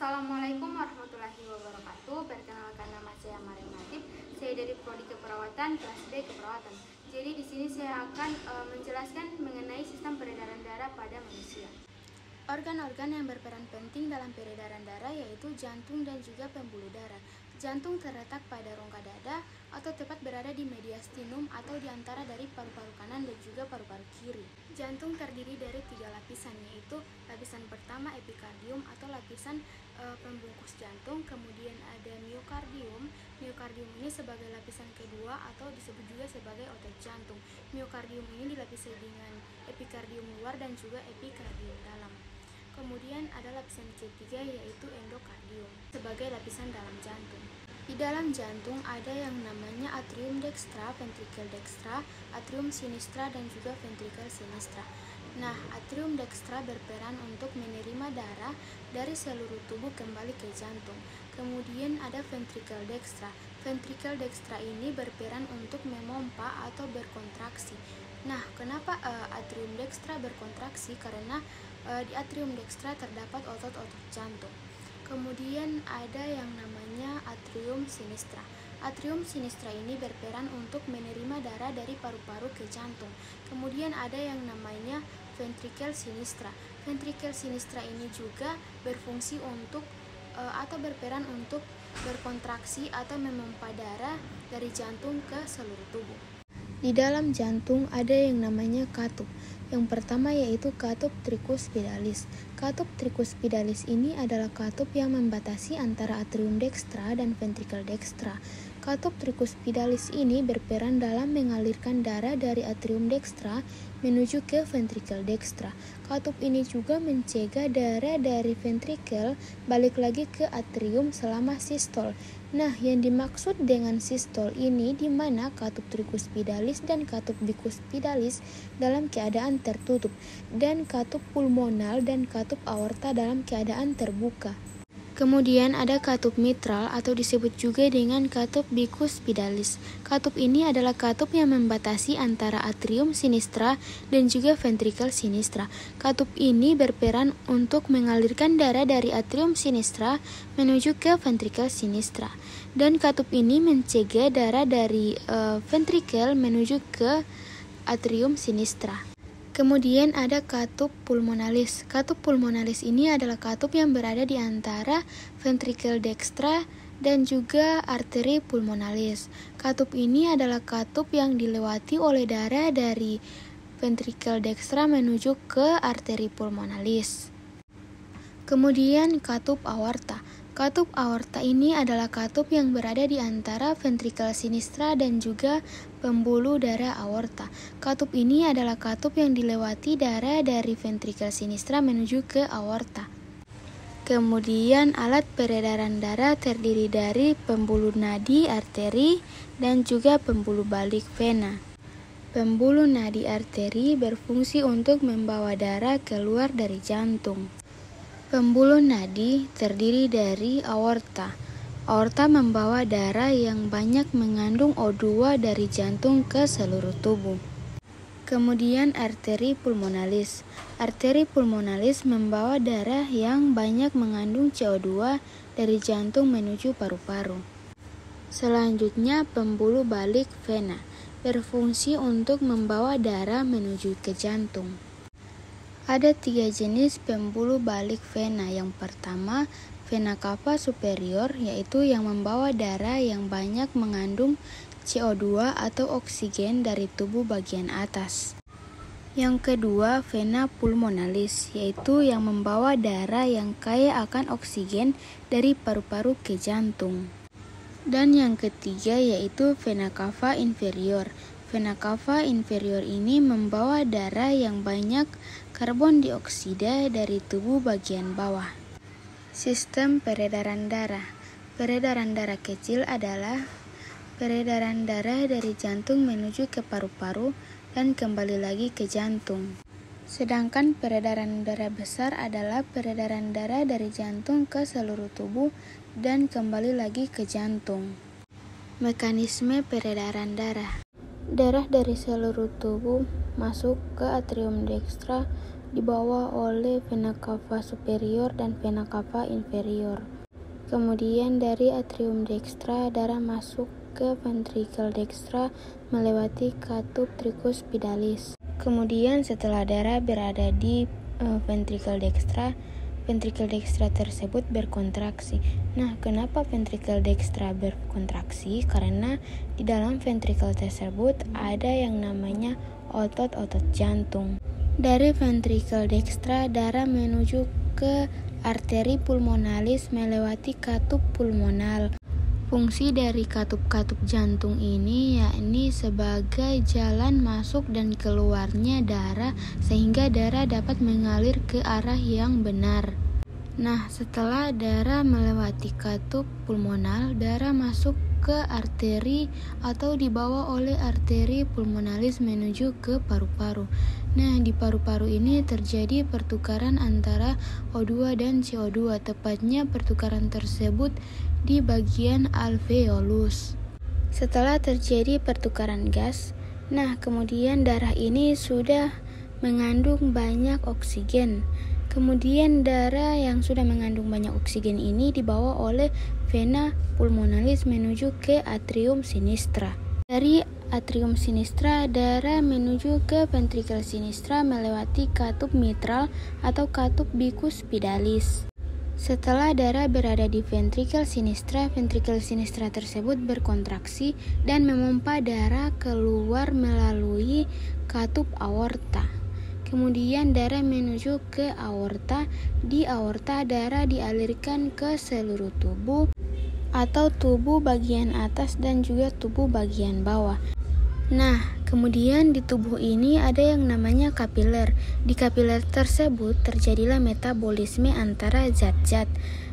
Assalamualaikum warahmatullahi wabarakatuh. Perkenalkan, nama saya Mariam Latif. Saya dari Prodi Keperawatan kelas B Keperawatan. Jadi di sini saya akan menjelaskan mengenai sistem peredaran darah pada manusia. Organ-organ yang berperan penting dalam peredaran darah yaitu jantung dan juga pembuluh darah. Jantung terletak pada rongga dada atau tepat berada di mediastinum atau di antara dari paru-paru kanan dan juga paru-paru kiri. Jantung terdiri dari 3 lapisan, yaitu lapisan pertama epikardium atau lapisan pembungkus jantung, kemudian ada miokardium. Miokardium ini sebagai lapisan kedua atau disebut juga sebagai otot jantung. Miokardium ini dilapisi dengan epikardium luar dan juga epikardium dalam. Kemudian ada lapisan ketiga yaitu endokardium sebagai lapisan dalam jantung. Di dalam jantung ada yang namanya atrium dextra, ventricle dextra, atrium sinistra dan juga ventricle sinistra. Nah, atrium dextra berperan untuk menerima darah dari seluruh tubuh kembali ke jantung. Kemudian ada ventricle dextra. Ventricle dextra ini berperan untuk memompa atau berkontraksi. Nah, kenapa atrium dextra berkontraksi? Karena di atrium dextra terdapat otot-otot jantung. Kemudian ada yang namanya atrium sinistra. Atrium sinistra ini berperan untuk menerima darah dari paru-paru ke jantung. Kemudian ada yang namanya ventricle sinistra. Ventricle sinistra ini juga berfungsi untuk atau berperan untuk berkontraksi atau memompa darah dari jantung ke seluruh tubuh. Di dalam jantung ada yang namanya katup. Yang pertama yaitu katup tricuspidalis. Katup tricuspidalis ini adalah katup yang membatasi antara atrium dextra dan ventricle dextra. Katup tricuspidalis ini berperan dalam mengalirkan darah dari atrium dextra menuju ke ventricle dextra. Katup ini juga mencegah darah dari ventricle balik lagi ke atrium selama sistol. Nah, yang dimaksud dengan sistol ini di mana katup tricuspidalis dan katup bicuspidalis dalam keadaan tertutup dan katup pulmonal dan katup aorta dalam keadaan terbuka. Kemudian ada katup mitral atau disebut juga dengan katup bicuspidalis. Katup ini adalah katup yang membatasi antara atrium sinistra dan juga ventricle sinistra. Katup ini berperan untuk mengalirkan darah dari atrium sinistra menuju ke ventricle sinistra. Dan katup ini mencegah darah dari ventricle menuju ke atrium sinistra. Kemudian ada katup pulmonalis. Katup pulmonalis ini adalah katup yang berada di antara ventricle dextra dan juga arteri pulmonalis. Katup ini adalah katup yang dilewati oleh darah dari ventricle dextra menuju ke arteri pulmonalis. Kemudian katup aorta. Katup aorta ini adalah katup yang berada di antara ventricle sinistra dan juga pembuluh darah aorta. Katup ini adalah katup yang dilewati darah dari ventricle sinistra menuju ke aorta. Kemudian alat peredaran darah terdiri dari pembuluh nadi arteri dan juga pembuluh balik vena. Pembuluh nadi arteri berfungsi untuk membawa darah keluar dari jantung. Pembuluh nadi terdiri dari aorta. Aorta membawa darah yang banyak mengandung O2 dari jantung ke seluruh tubuh. Kemudian arteri pulmonalis. Arteri pulmonalis membawa darah yang banyak mengandung CO2 dari jantung menuju paru-paru. Selanjutnya pembuluh balik vena berfungsi untuk membawa darah menuju ke jantung. Ada 3 jenis pembuluh balik vena. Yang pertama, vena cava superior, yaitu yang membawa darah yang banyak mengandung CO2 atau oksigen dari tubuh bagian atas. Yang kedua, vena pulmonalis, yaitu yang membawa darah yang kaya akan oksigen dari paru-paru ke jantung. Dan yang ketiga yaitu vena cava inferior. Vena cava inferior ini membawa darah yang banyak karbon dioksida dari tubuh bagian bawah. Sistem peredaran darah. Peredaran darah kecil adalah peredaran darah dari jantung menuju ke paru-paru dan kembali lagi ke jantung. Sedangkan peredaran darah besar adalah peredaran darah dari jantung ke seluruh tubuh dan kembali lagi ke jantung. Mekanisme peredaran darah. Darah dari seluruh tubuh masuk ke atrium dextra dibawa oleh vena cava superior dan vena cava inferior. Kemudian dari atrium dextra darah masuk ke ventricle dextra melewati katup tricuspidalis. Kemudian setelah darah berada di ventricle dextra tersebut berkontraksi. Nah, kenapa ventricle dextra berkontraksi? Karena di dalam ventricle tersebut ada yang namanya otot-otot jantung. Dari ventricle dextra darah menuju ke arteri pulmonalis melewati katup pulmonal. Fungsi dari katup-katup jantung ini yakni sebagai jalan masuk dan keluarnya darah sehingga darah dapat mengalir ke arah yang benar. Nah, setelah darah melewati katup pulmonal, darah masuk ke arteri atau dibawa oleh arteri pulmonalis menuju ke paru-paru. Nah, di paru-paru ini terjadi pertukaran antara O2 dan CO2, tepatnya pertukaran tersebut di bagian alveolus. Setelah terjadi pertukaran gas, nah kemudian darah ini sudah mengandung banyak oksigen. Kemudian darah yang sudah mengandung banyak oksigen ini dibawa oleh vena pulmonalis menuju ke atrium sinistra. Dari atrium sinistra, darah menuju ke ventricle sinistra melewati katup mitral atau katup bicuspidalis. Setelah darah berada di ventricle sinistra tersebut berkontraksi dan memompa darah keluar melalui katup aorta. Kemudian darah menuju ke aorta. Di aorta darah dialirkan ke seluruh tubuh atau tubuh bagian atas dan juga tubuh bagian bawah. Nah, kemudian di tubuh ini ada yang namanya kapiler. Di kapiler tersebut terjadilah metabolisme antara zat-zat.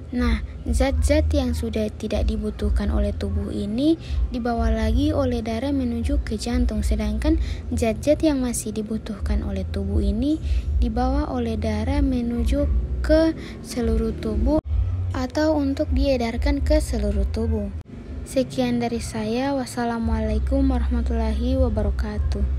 Nah, zat-zat yang sudah tidak dibutuhkan oleh tubuh ini dibawa lagi oleh darah menuju ke jantung, sedangkan zat-zat yang masih dibutuhkan oleh tubuh ini dibawa oleh darah menuju ke seluruh tubuh atau untuk diedarkan ke seluruh tubuh. Sekian dari saya. Wassalamualaikum warahmatullahi wabarakatuh.